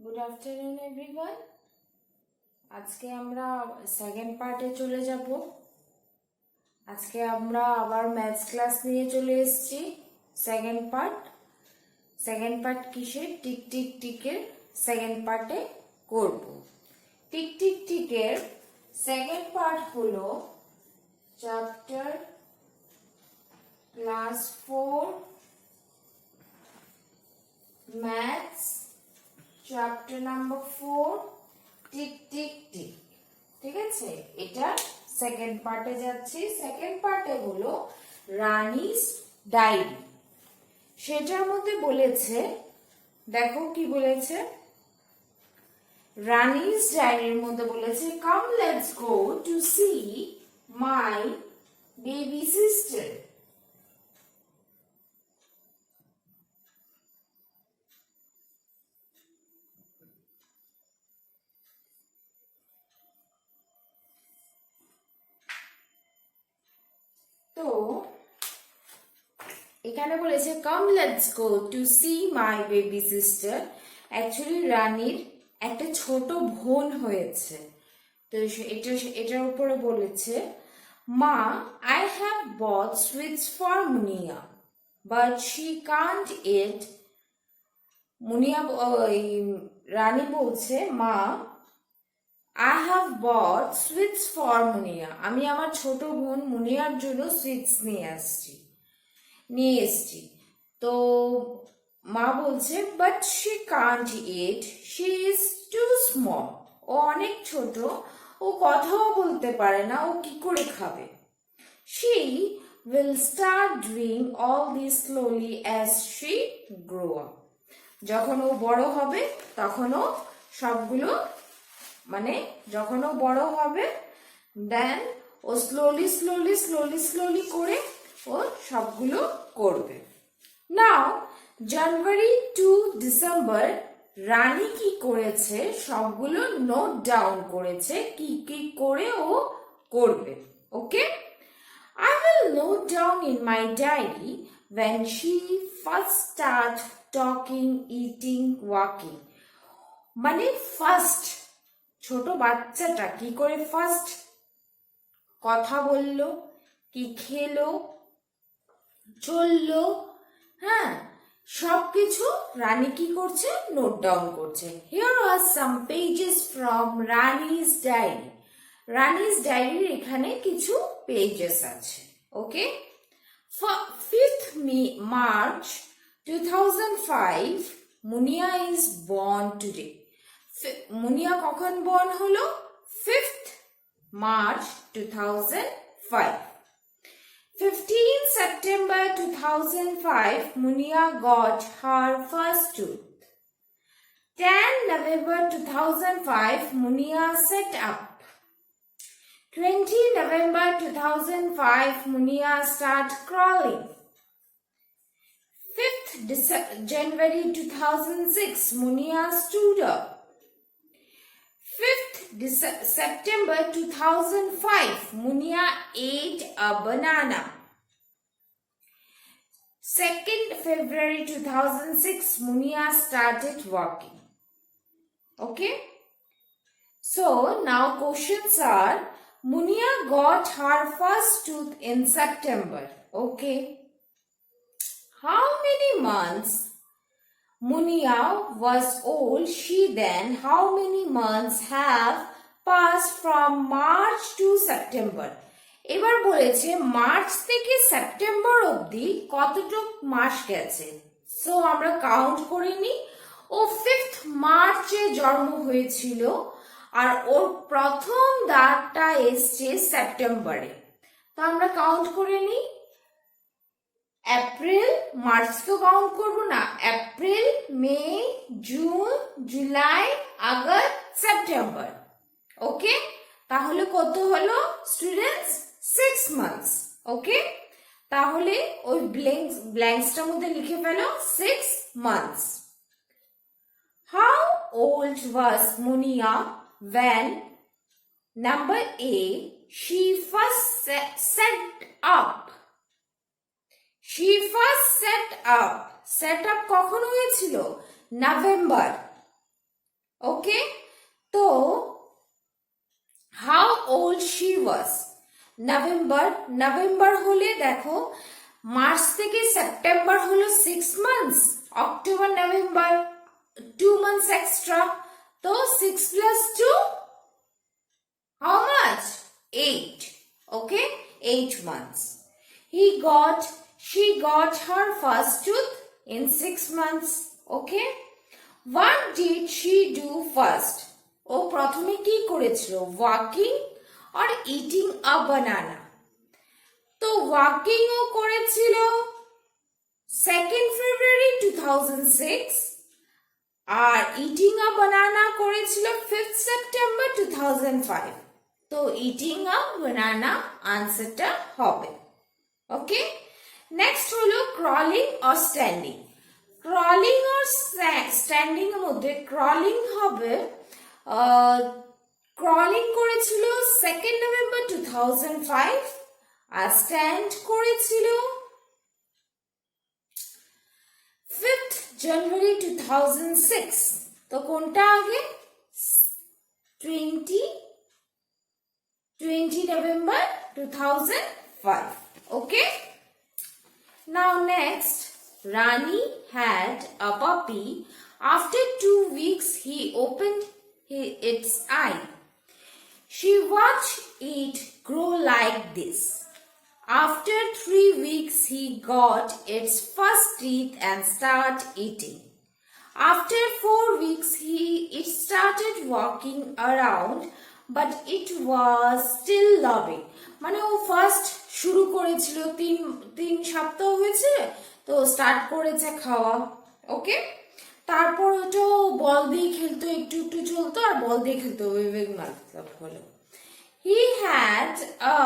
Good afternoon everyone. আজকে আমরা second পার্টে চলে যাব। আজকে আমরা আবার ম্যাথস ক্লাস নিয়ে চলে এসেছি। সেকেন্ড পার্ট কিসের? টিক টিক টিকের সেকেন্ড পার্টে করব। টিক টিক টিকের সেকেন্ড পার্ট হলো chapter class 4 maths chapter number 4 tick tick tick. ঠিক আছে, এটা সেকেন্ড পার্টে যাচ্ছি। সেকেন্ড পার্টে হলো রানীস ডায়েরি। সেটার মধ্যে বলেছে, দেখো কি বলেছে, রানীস ডায়েরির মধ্যে বলেছে, come let's go to see my baby sister. তো এখানে বলেছে come let's go to see my baby sister. Actually রানীর একটা ছোট বোন হয়েছে। তো এটার উপরে বলেছে, মা, I have bought sweets for Munia but she can't eat. Rani বলছে, মা, I have bought sweets for মুনিয়া। আমি আমার ছোট বোন মুনিয়ার জন্য সুইটস নিয়ে এসেছি। তো মা বলছে, but she can't eat, she is too small. ও অনেক ছোট, ও কথাও বলতে পারে না, ও কি করে খাবে? She will start doing all this slowly as she grow up. যখন ও বড় হবে তখন ও সবগুলো, যখন ও বড় হবে দেন ও স্লোলি করে ও সবগুলো করবে। নাও জানুয়ারি টু ডিসেম্বর রানী কি করেছে সবগুলো নোট ডাউন করেছে, কি কি করে ও করবে। ওকে, I will note down in my diary when she first start talking, eating, walking. First ছোট বাচ্চাটা কি করে ফার্স্ট কথা বললো, কি খেলো, চললো, হ্যাঁ, সবকিছু রানী কি করছে? নোট ডাউন করছে। Here are some pages from Rani's diary. Rani's ডায়েরির এখানে কিছু পেজেস আছে। Okay, 5th March 2005 Munia is born today. Munia কখন বর্ন হলো? 5th March 2005. 15 September 2005 Munia got her first tooth. 10 November 2005 Munia set up. 20 November 2005 Munia start crawling. 5th January 2006 Munia stood up. 5th September 2005 Munia ate a banana. 2nd February 2006 Munia started walking. Okay, so now questions are, Munia got her first tooth in September. Okay, how many months Munia was old she then? How many months have passed from March to September? এবার বলেছে March থেকে September অবধি কতটুক মাস গেছে। So আমরা count করে নিই। ও 5th মার্চে জন্ম হয়েছিল আর ওর প্রথম দাঁতটা এসছে সেপ্টেম্বরে। তো আমরা কাউন্ট করে নিই। এপ্রিল, মার্চ তো কাউন্ট করবো না, এপ্রিল, মে, জুন, জুলাই, আগস্ট, সেপ্টেম্বর। ওকে, তাহলে কত হলো স্টুডেন্টস? 6 months. ওকে, তাহলে ওই ব্ল্যাঙ্কসটার মধ্যে লিখে ফেলো 6 months. How old was Munia when number A she first set up? She first set up কখন হয়েছিল? নভেম্বর। ওকে, তো how old she was, November হলে দেখো মার্চ থেকে সেপ্টেম্বর হলো 6 months, October November 2 months extra, তো 6 plus 2 how much? 8. Okay, 8 months. She got her first tooth in 6 months. Okay, what did she do first? ও প্রথমে কি করেছিল, walking are eating আ বানানা। তো walking ও করেছিল 2nd February 2006 আর ইটিং আ বানানা করেছিল 5th September 2005। তো eating আ বানানা আনসারটা হবে। ওকে, নেক্সট হলো crawling or standing. Crawling or standing এর মধ্যে ক্রলিং হবে, ক্রলিং করেছিল 2nd November 2005 আর স্ট্যান্ড করেছিল 5th January 2006। তো কোনটা আগে, 20 November 2005। Okay, now next, Rani had a puppy. After 2 weeks he opened its eye. She watched it grow like this. After 3 weeks he got its first teeth and started eating. After 4 weeks it started walking around, but it was still loving. মানে ও first শুরু করেছিল, 3 সপ্তাহ হয়েছে তো start করেছে খাওয়া। ওকে, তারপর ওটা বল দিয়ে খেলতো, একটু একটু চলতো আর বল দিয়ে খেলতো, মতলব হলো। He had a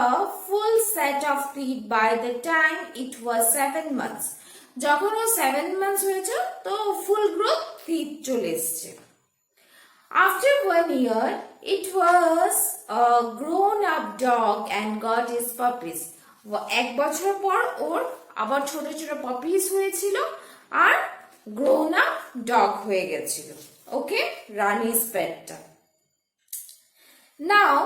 full set of teeth by the time it was 7 months. যখন ও 7 months হয়েছে তো ফুল গ্রোথ টিথ চলে এসেছে। After 1 year, it was a grown-up dog and got his puppies. 1 বছর পর ওর আবার ছোট ছোট পাপিস হয়েছিল আর গ্রোন আপ ডগ হয়ে গেছিল। ওকে, রানিস পেটটা। নাও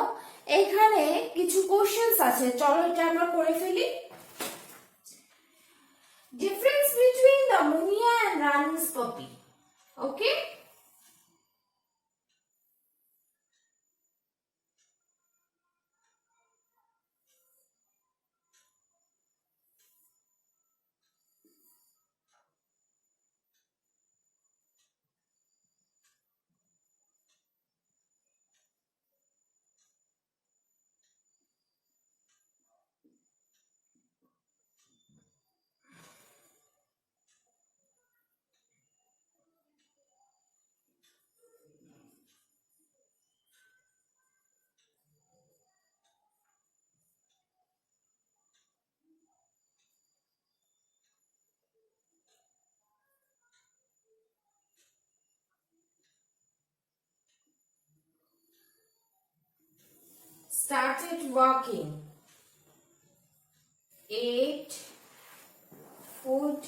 এখানে কিছু কোশ্চেন্স আছে, চলো এটা আমরা করে ফেলি। Difference between the Munia and Rani's puppy. Okay, started walking 8 foot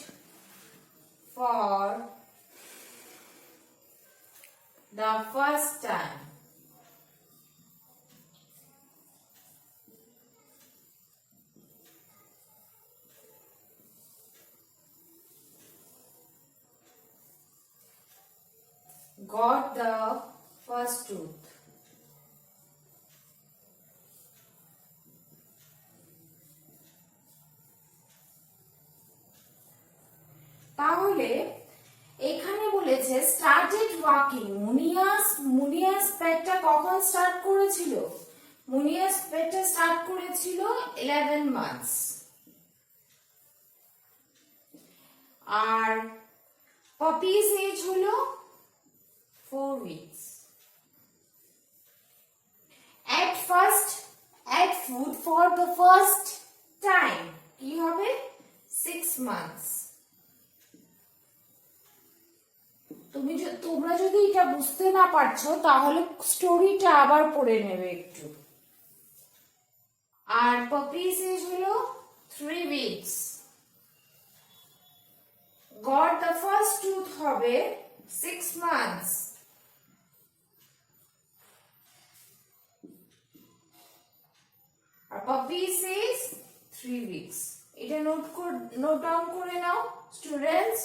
for the first time. Got the first tooth. তাহলে এখানে বলেছে স্টার্টেড ওয়াকিং, মুনিয়াস পেটটা কখন স্টার্ট করেছিল? মুনিয়াস পেটটা স্টার্ট করেছিল 11 মান্থস, আর পাপিস এজ হলো 4 weeks. At food for the first time কি হবে? 6 months. তোমরা যদি এটা বুঝতে না পারছো তাহলে স্টোরিটা আবার পড়ে নেবে একটু। আর পাপিস এজ হলো 3 weeks. Got the first tooth হবে 6 months. puppy says 3 weeks. এটা নোট ডাউন করে নাও স্টুডেন্টস,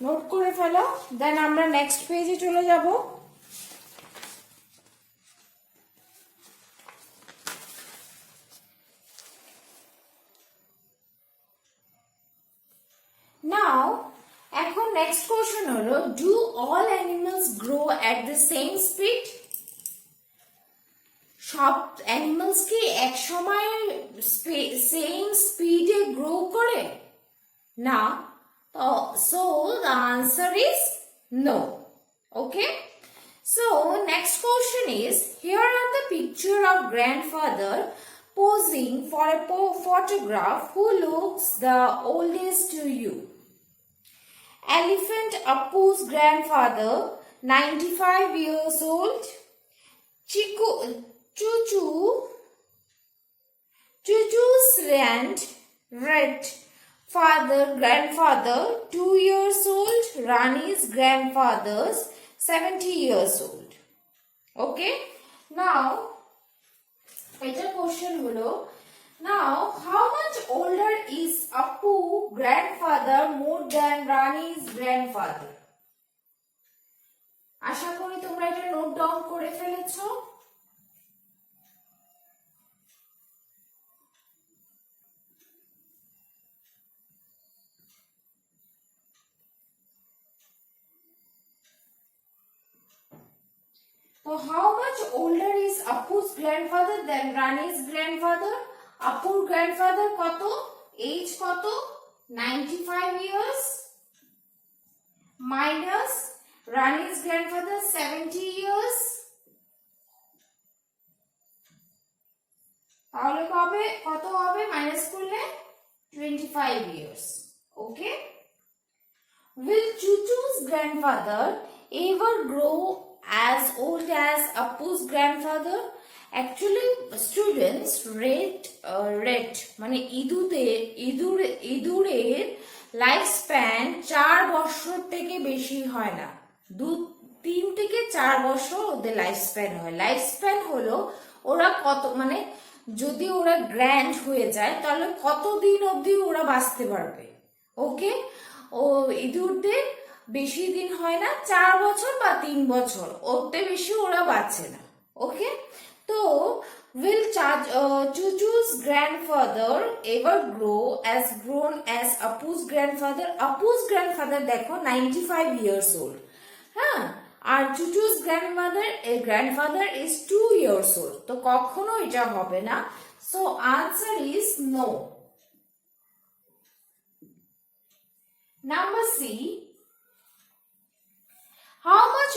নোট করে ফেলো, দেন আমরা নেক্সট পেজে চলে যাব। নাও এখন নেক্সট কোশ্চেন হলো, do all animals grow at the same speed? সব অ্যানিমালস কি এক সময় সেম স্পিডে গ্রো করে? না। So the answer is no. Okay. So next question is, here are the picture of grandfather posing for a photograph. Who looks the oldest to you? Elephant Appu's grandfather, 95 years old. Chuchu's grandfather 2 years old. Rani's grandfather's 70 years old. Okay. Now, better question holo. Now, how much older is Appu grandfather more than Rani's grandfather? আশা করি তোমরা এটা note down করে ফেলেছো। So how much older is Appu's grandfather than Rani's grandfather? Appu's grandfather কত? Age কত? 95 years minus Rani's grandfather 70 years. তাহলে কত হবে মাইনাস করলে 25 years. Okay. Will Chuchu's grandfather ever grow as old as Appu's grandfather? Actually, students rate মানে ইঁদুরের life span 4 বছর থেকে বেশি হয় না, 3 থেকে 4 বছর ওদের লাইফ স্প্যান হয়। লাইফ স্প্যান হলো ওরা কত মানে যদি ওরা গ্র্যান্ড হয়ে যায় তাহলে কতদিন অবধি ওরা বাঁচতে পারবে। ওকে, ও ইঁদুরদের বেশি দিন হয় না, 4 বছর বা 3 বছর, ওতে বেশি ওরা বাঁচে না। ওকে, তো will Chuchu's grandfather ever grown as Appu's grandfather? Appu's grandfather দেখো 95 years old, হ্যাঁ, আর Chuchu's grandfather is 2 years old, তো কখনো এটা হবে না। So answer is no. Number C. How much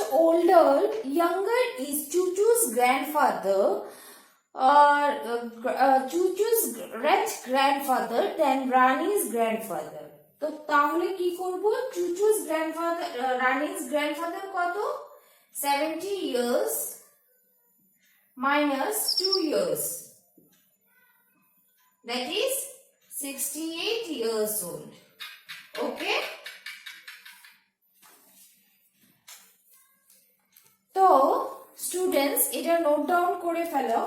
younger is Chuchu's grandfather or Chuchu's great grandfather than Rani's grandfather? তো তাহলে কি করব? Chuchu's grandfather Rani's grandfather কত? 70 years minus 2 years, that is 68 years old. Okay. তো students এটা note down করে ফেলো।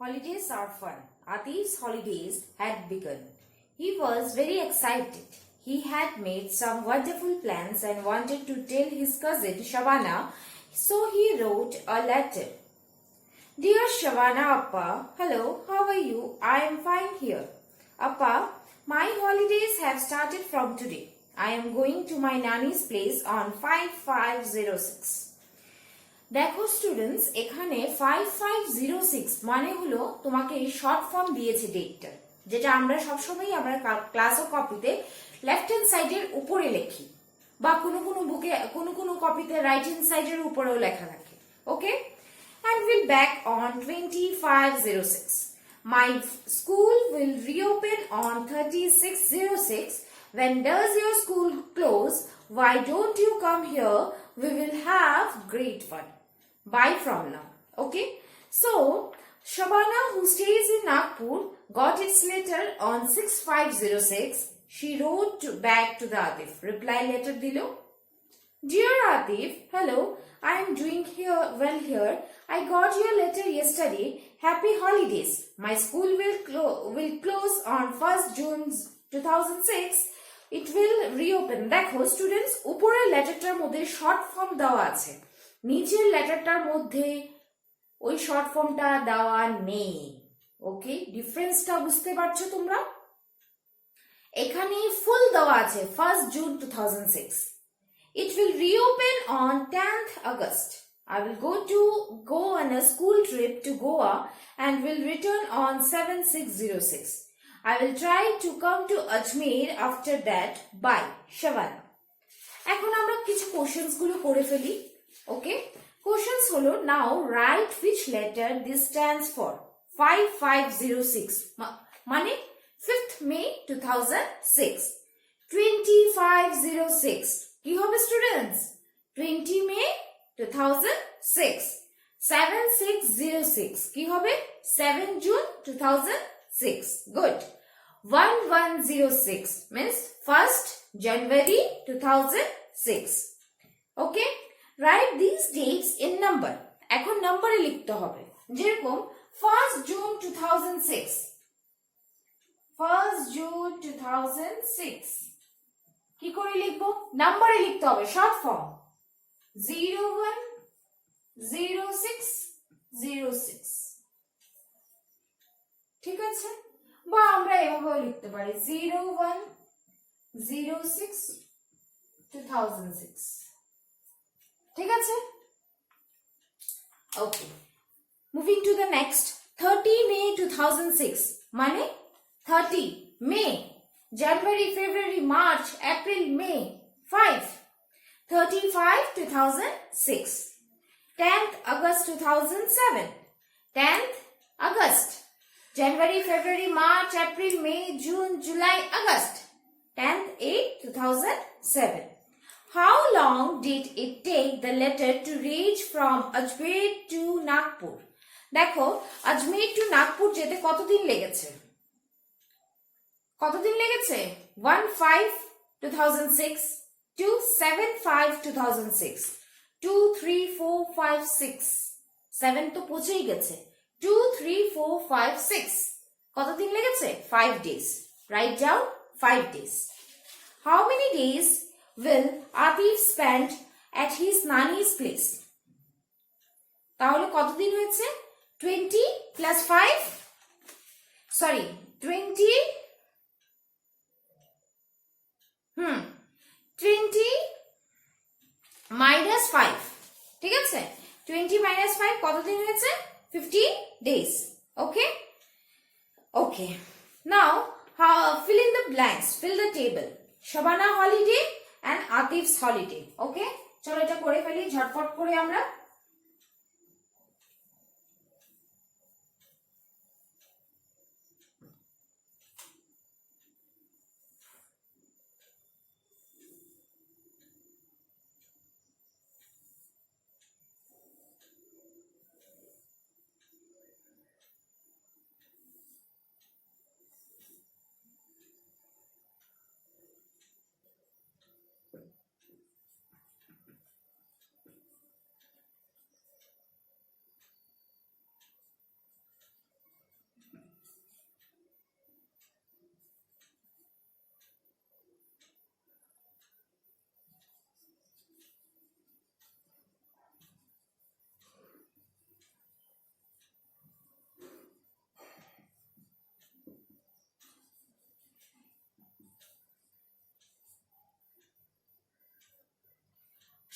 Holidays are fun. Atif's holidays had begun. He was very excited. He had made some wonderful plans and wanted to tell his cousin Shavana, so he wrote a letter. Dear Shavana Appa, hello, how are you? I am fine here. Appa, my holidays have started from today. I am going to my nanny's place on 5506. দেখো students, এখানে 5506 মানে হলো তোমাকে short form দিয়েছে ডেটটা, যেটা আমরা সবসময় আমরা ক্লাস ও কপিতে লেফট হ্যান্ড সাইডের উপরে লিখি, বা কোনো বুকে কোনো কপিতে রাইট হ্যান্ড সাইডের উপরেও লেখা থাকে। ওকে, and will back on 2506. My school will reopen on 3606, when does your school close? Why don't you come here? We will have great fun. Bye from now. Okay, so Shabana, who stays in Nagpur, got its letter on 6506. She wrote back to the Atif. Reply letter dilo. Dear Atif, hello. I am doing well here. I got your letter yesterday. Happy holidays. My school will close on 1st June 2006. It will reopen. দেখো students, উপরের লেটারটার মধ্যে short form দেওয়া আছে, নিচের লেটারটার মধ্যে ওই short ফর্মটা দেওয়া নেই। ওকে, ডিফারেন্সটা বুঝতে পারছো তোমরা? এখানে ফুল দেওয়া আছে 1st June 2006. It will reopen on 10th August. I will go on a school trip to Goa and will return on 7606. I will try to come to Ajmer after that. Bye, Shabana. এখন আমরা কিছু questions গুলো করে ফেলি। ওকে, questions হলো, নাও right which letter this stands for. 5506 মানে 5th May 2006. 2506 কি হবে স্টুডেন্টস? 20 May 2006. 7606 কি হবে? 7 June 2006. Good. 1106 means 1st January 2006. Okay, write these dates in number. এখন নম্বরে লিখতে হবে, যেরকম 1st June 2006. 1st June 2006 কি করে লিখবো? নম্বরে লিখতে হবে, শর্ট ফর্ম 010606। ঠিক আছে, বা আমরা এভাবেও লিখতে পারি 01062006। ঠিক আছে, okay. Moving to the next, 30 May 2006 মানে 30 May, January, February, March, April, May, 5. 35 2006. 10th August 2007. 10th August. January, February, March, April, May, June, July, August. 10th 8 2007. How long did it take the letter to reach from Ajmer to Nagpur? দেখো, আজমের two Nagpur যেতে কতদিন লেগেছে? কতদিন লেগেছে? 1/5/2006, 2/7/5/2006, 2/3/4/5/6, 7 তো পৌঁছেই গেছে। 2/3/4/5/6 কতদিন লেগেছে? 5 days. Write down 5 days. How many days will Atif spend at his nani's place? তাহলে কতদিন হয়েছে? 20 plus 5, sorry 20 minus 5, ঠিক আছে? 20 minus 5 কতদিন হয়েছে? 15 days. Okay, okay. Now fill in the blanks, fill the table. Shabana holiday and Atif's holiday. Okay, চলো এটা করে ফেলি ঝটপট করে আমরা।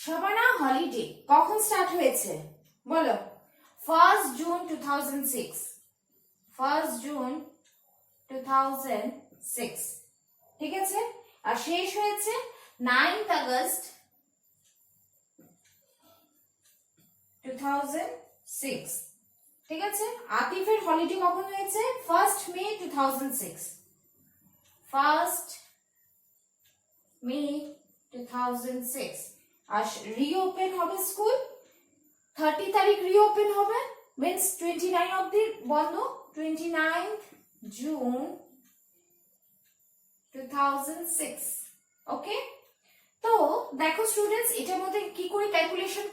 শাবানা হলিডে কখন স্টার্ট হয়েছে বলো? 1st June 2006. 1st June 2006, ঠিক আছে? আর শেষ হয়েছে 9th August 2006, ঠিক আছে? আতিফের হলিডে কখন হয়েছে? 1st May 2006. 1st May 2006 আর রিওপেন হবে স্কুল 30 তারিখ রিওপেন হবে means 29 অবধি বন্ধ 29th June 2006 ওকে তো দেখো স্টুডেন্টস এটার মধ্যে কি করে ক্যালকুলেশন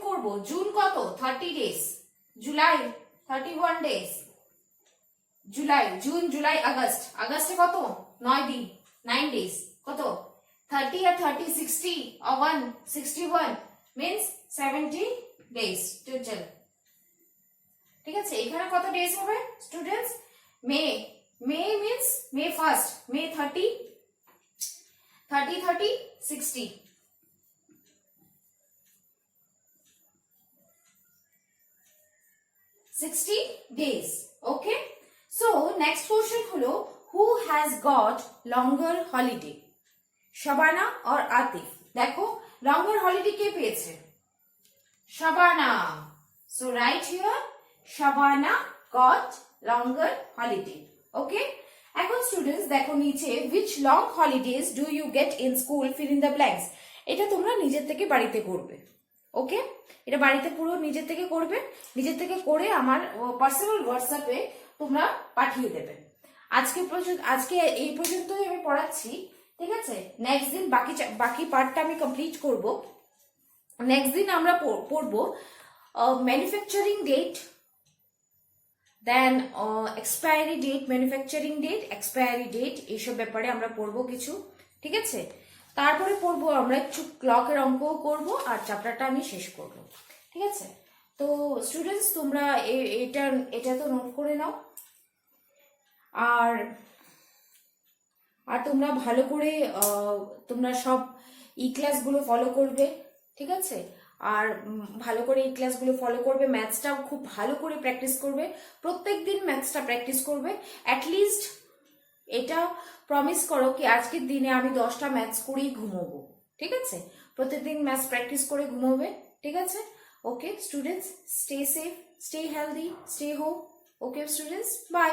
করব জুন কত 30 days July 31 days June July আগস্টে কত 9 দিন 9 ডেজ কত 30 আর 30 60 or 161 means 70 days total ঠিক আছে এখানে কত ডেজ হবে স্টুডেন্টস মে means মে first May 30 60 60 days okay so next question হলো who has got longer holiday Shabana or Atif দেখো longer holiday কে পেয়েছে Shabana so right here Shabana got longer holiday okay এখন স্টুডেন্টস দেখো নিচে which long holidays do you get in school fill in the blanks এটা তোমরা নিজের থেকে বাড়িতে করবে ওকে এটা বাড়িতে পুরো নিজের থেকে করবে নিজের থেকে করে আমার পার্সোনাল হোয়াটসঅ্যাপে তোমরা পাঠিয়ে দেবে আজকে এই পর্যন্তই আমি পড়াচ্ছি ঠিক আছে নেক্সট দিন বাকি পার্টটা আমি কমপ্লিট করব নেক্সট দিন আমরা পড়বো manufacturing date then expiry date manufacturing date expiry date এইসব ব্যাপারে আমরা পড়বো কিছু ঠিক আছে তারপরে পড়বো আমরা একটু ক্লকের অঙ্কও করবো আর চ্যাপ্টারটা আমি শেষ করব ঠিক আছে তো স্টুডেন্টস তোমরা এটা তো নোট করে নাও আর তোমরা ভালো করে তোমরা সব ই ক্লাসগুলো ফলো করবে ঠিক আছে আর ভালো করে এই ক্লাসগুলো ফলো করবে ম্যাথসটা খুব ভালো করে প্র্যাকটিস করবে প্রত্যেকদিন ম্যাথসটা প্র্যাকটিস করবে অ্যাটলিস্ট এটা প্রমিস করো কি আজকের দিনে আমি 10টা ম্যাথস করেই ঘুমোবো ঠিক আছে প্রত্যেকদিন ম্যাথস প্র্যাকটিস করে ঘুমোবে ঠিক আছে okay students stay safe stay healthy stay home okay students by